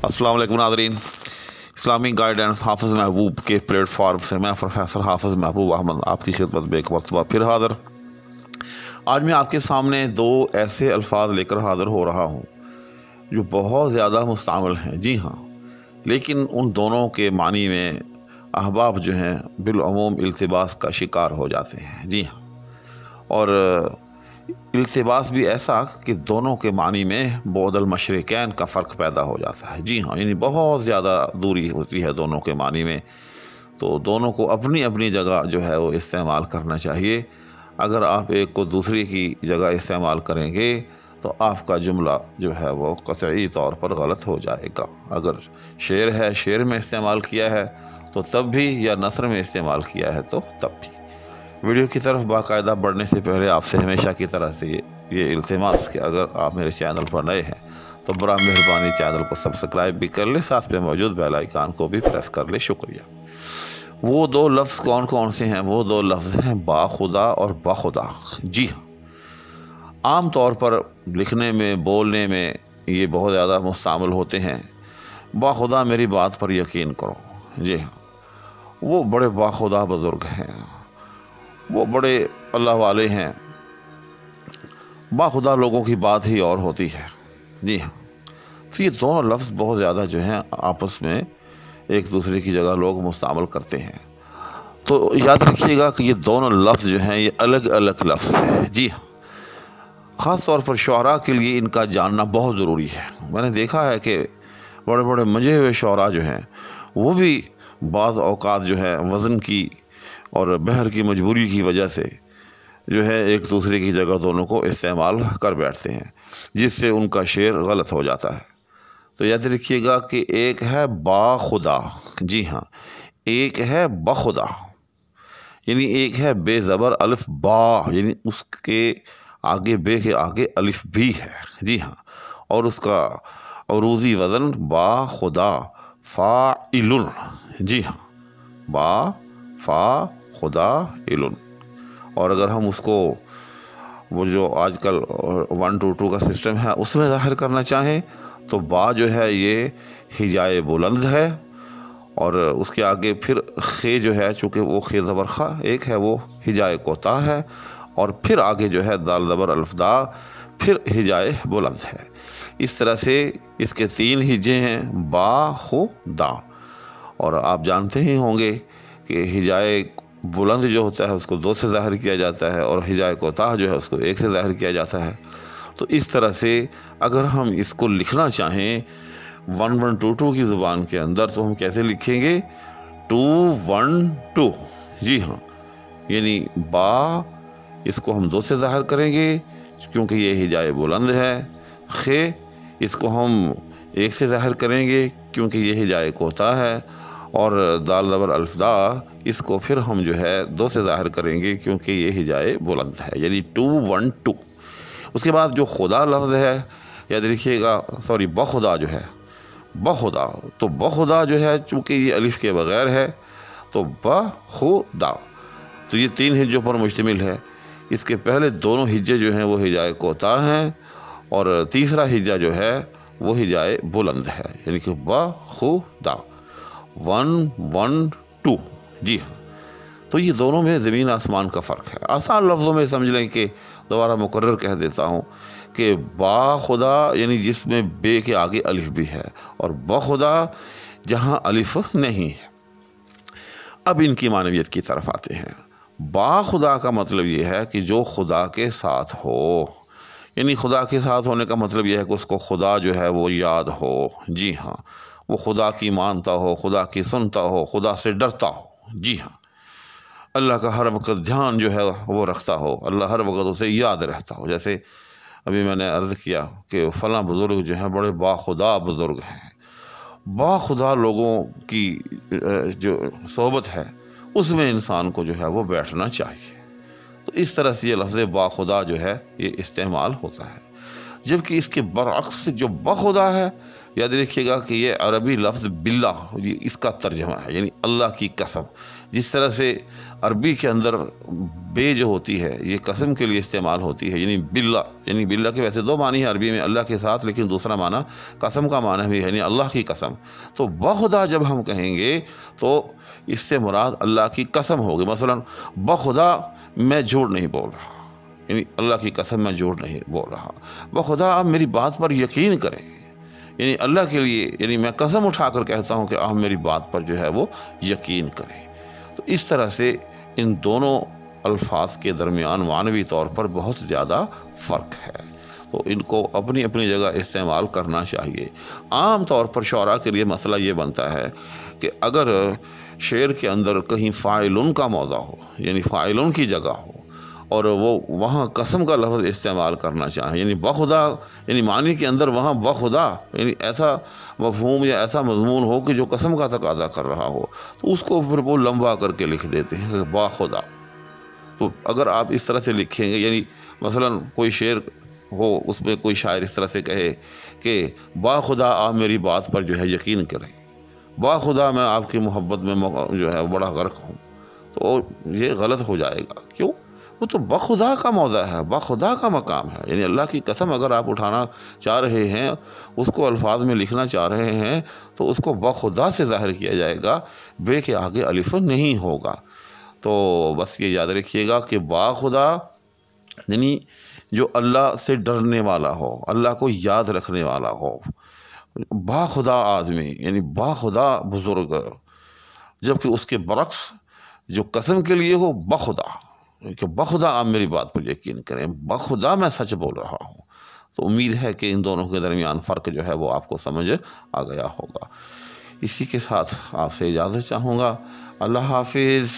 السلام علیکم ناظرین، اسلامی گائیڈنس حافظ محبوب کے پلیٹ فارم سے میں پروفیسر حافظ محبوب احمد آپ کی خدمت میں ایک مرتبہ پھر حاضر۔ آج میں آپ کے سامنے دو ایسے الفاظ لے کر حاضر ہو رہا ہوں جو بہت زیادہ مستعمل ہیں، جی ہاں، لیکن ان دونوں کے معنی میں احباب جو ہیں بالعموم التباس کا شکار ہو جاتے ہیں، جی ہاں، اور التباس بھی ایسا کہ دونوں کے معنی میں بعد المشرقین کا فرق پیدا ہو جاتا ہے، جی ہاں، یعنی بہت زیادہ دوری ہوتی ہے دونوں کے معنی میں، تو دونوں کو اپنی اپنی جگہ جو ہے وہ استعمال کرنا چاہیے۔ اگر آپ ایک کو دوسری کی جگہ استعمال کریں گے تو آپ کا جملہ جو ہے وہ قطعی طور پر غلط ہو جائے گا۔ اگر شعر ہے، شعر میں استعمال کیا ہے تو تب بھی، یا نثر میں استعمال کیا ہے تو تب بھی۔ ویڈیو کی طرف باقاعدہ بڑھنے سے پہلے آپ سے ہمیشہ کی طرح سے یہ التماس کہ اگر آپ میرے چینل پر نئے ہیں تو براہ مہربانی چینل کو سبسکرائب بھی کر لیں، ساتھ میں موجود بیل آئیکن کو بھی پریس کر لیں، شکریہ۔ وہ دو لفظ کون کون سے ہیں؟ وہ دو لفظ ہیں باخدا اور بخدا، جی ہاں۔ عام طور پر لکھنے میں، بولنے میں یہ بہت زیادہ مستعمل ہوتے ہیں۔ باخدا میری بات پر یقین کرو، جی ہاں، وہ بڑے باخدا بزرگ ہیں، وہ بڑے اللہ والے ہیں۔ باخدا لوگوں کی بات ہی اور ہوتی ہے، جی ہاں۔ تو یہ دونوں لفظ بہت زیادہ جو ہیں آپس میں ایک دوسرے کی جگہ لوگ مستعمل کرتے ہیں، تو یاد رکھیے گا کہ یہ دونوں لفظ جو ہیں یہ الگ الگ لفظ ہیں، جی ہاں۔ خاص طور پر شعراء کے لیے ان کا جاننا بہت ضروری ہے۔ میں نے دیکھا ہے کہ بڑے بڑے منجھے ہوئے شعراء جو ہیں وہ بھی بعض اوقات جو ہے وزن کی اور بحر کی مجبوری کی وجہ سے جو ہے ایک دوسرے کی جگہ دونوں کو استعمال کر بیٹھتے ہیں، جس سے ان کا شعر غلط ہو جاتا ہے۔ تو یاد رکھیے گا کہ ایک ہے باخدا، جی ہاں، ایک ہے بخدا، یعنی ایک ہے بے زبر الف با، یعنی اس کے آگے بے کے آگے الف بھی ہے، جی ہاں، اور اس کا عروضی وزن باخدا فاعل، جی ہاں، با فا خدا علن۔ اور اگر ہم اس کو وہ جو آج کل 1-2 کا سسٹم ہے اس میں ظاہر کرنا چاہیں تو با جو ہے یہ ہجائے بلند ہے، اور اس کے آگے پھر خے جو ہے، چونکہ وہ خے زبر خا ایک ہے، وہ ہجائے کوتا ہے، اور پھر آگے جو ہے دال زبر الف دا، پھر ہجائے بلند ہے۔ اس طرح سے اس کے 3 ہجے ہیں، با خو دا۔ اور آپ جانتے ہی ہوں گے کہ ہجائے بلند جو ہوتا ہے اس کو 2 سے ظاہر کیا جاتا ہے، اور ہجائے کوتاہ جو ہے اس کو 1 سے ظاہر کیا جاتا ہے۔ تو اس طرح سے اگر ہم اس کو لکھنا چاہیں 1122 کی زبان کے اندر تو ہم کیسے لکھیں گے؟ 212، جی ہاں، یعنی با اس کو ہم 2 سے ظاہر کریں گے کیونکہ یہ ہجائے بلند ہے، خے اس کو ہم 1 سے ظاہر کریں گے کیونکہ یہ ہجائے کوتاہ ہے، اور دال زبر الف دا اس کو پھر ہم جو ہے 2 سے ظاہر کریں گے کیونکہ یہ ہجائے بلند ہے، یعنی 212۔ اس کے بعد جو خدا لفظ ہے، یاد رکھیے گا، بخدا جو ہے، بخدا، تو بخدا جو ہے چونکہ یہ الف کے بغیر ہے تو بخدا، تو یہ 3 ہجوں پر مشتمل ہے۔ اس کے پہلے دونوں ہجے جو ہیں وہ ہجائے کوتاہ ہیں، اور تیسرا ہجہ جو ہے وہ ہجائے بلند ہے، یعنی کہ بخدا 112، جی ہاں۔ تو یہ دونوں میں زمین آسمان کا فرق ہے۔ آسان لفظوں میں سمجھ لیں کہ دوبارہ مکرر کہہ دیتا ہوں کہ باخدا یعنی جس میں بے کے آگے الف بھی ہے، اور بخدا جہاں الف نہیں ہے۔ اب ان کی معنویت کی طرف آتے ہیں۔ باخدا کا مطلب یہ ہے کہ جو خدا کے ساتھ ہو، یعنی خدا کے ساتھ ہونے کا مطلب یہ ہے کہ اس کو خدا جو ہے وہ یاد ہو، جی ہاں، وہ خدا کی مانتا ہو، خدا کی سنتا ہو، خدا سے ڈرتا ہو، جی ہاں، اللہ کا ہر وقت دھیان جو ہے وہ رکھتا ہو، اللہ ہر وقت اسے یاد رہتا ہو۔ جیسے ابھی میں نے عرض کیا کہ فلاں بزرگ جو ہیں بڑے باخدا بزرگ ہیں۔ باخدا لوگوں کی جو صحبت ہے اس میں انسان کو جو ہے وہ بیٹھنا چاہیے۔ تو اس طرح سے یہ لفظ باخدا جو ہے یہ استعمال ہوتا ہے، جبکہ اس کے برعکس جو بخدا ہے یاد رکھیے گا کہ یہ عربی لفظ باللہ اس کا ترجمہ ہے، یعنی اللہ کی قسم۔ جس طرح سے عربی کے اندر بے جو ہوتی ہے یہ قسم کے لیے استعمال ہوتی ہے، یعنی باللہ، یعنی باللہ کے ویسے دو معنی ہیں عربی میں، اللہ کے ساتھ، لیکن دوسرا معنی قسم کا معنی بھی ہے، یعنی اللہ کی قسم۔ تو بخدا جب ہم کہیں گے تو اس سے مراد اللہ کی قسم ہوگی۔ مثلا بخدا میں جھوٹ نہیں بول رہا، یعنی اللہ کی قسم میں جھوٹ نہیں بول رہا، بخدا آپ میری بات پر یقین کریں، یعنی اللہ کے لیے، یعنی میں قسم اٹھا کر کہتا ہوں کہ آپ میری بات پر جو ہے وہ یقین کریں۔ تو اس طرح سے ان دونوں الفاظ کے درمیان معنوی طور پر بہت زیادہ فرق ہے، تو ان کو اپنی اپنی جگہ استعمال کرنا چاہیے۔ عام طور پر شعراء کے لیے مسئلہ یہ بنتا ہے کہ اگر شعر کے اندر کہیں فاعلن کا موضع ہو، یعنی فاعلن کی جگہ ہو، اور وہ وہاں قسم کا لفظ استعمال کرنا چاہیں، یعنی بخدا، یعنی معنی کے اندر وہاں بخدا، یعنی ایسا مفہوم یا ایسا مضمون ہو کہ جو قسم کا تقاضا کر رہا ہو، تو اس کو پھر وہ لمبا کر کے لکھ دیتے ہیں کہ باخدا۔ تو اگر آپ اس طرح سے لکھیں گے، یعنی مثلا کوئی شعر ہو، اس میں کوئی شاعر اس طرح سے کہے کہ باخدا آپ میری بات پر جو ہے یقین کریں، باخدا میں آپ کی محبت میں جو ہے بڑا غرق ہوں، تو یہ غلط ہو جائے گا۔ کیوں؟ وہ تو بخدا کا موضع ہے، بخدا کا مقام ہے، یعنی اللہ کی قسم اگر آپ اٹھانا چاہ رہے ہیں، اس کو الفاظ میں لکھنا چاہ رہے ہیں، تو اس کو بخدا سے ظاہر کیا جائے گا، بے کے آگے الف نہیں ہوگا۔ تو بس یہ یاد رکھیے گا کہ باخدا یعنی جو اللہ سے ڈرنے والا ہو، اللہ کو یاد رکھنے والا ہو، باخدا آدمی یعنی باخدا بزرگ، جبکہ اس کے برعکس جو قسم کے لیے ہو بخدا، کہ بخدا آپ میری بات پر یقین کریں، بخدا میں سچ بول رہا ہوں۔ تو امید ہے کہ ان دونوں کے درمیان فرق جو ہے وہ آپ کو سمجھ آ گیا ہوگا۔ اسی کے ساتھ آپ سے اجازت چاہوں گا۔ اللہ حافظ۔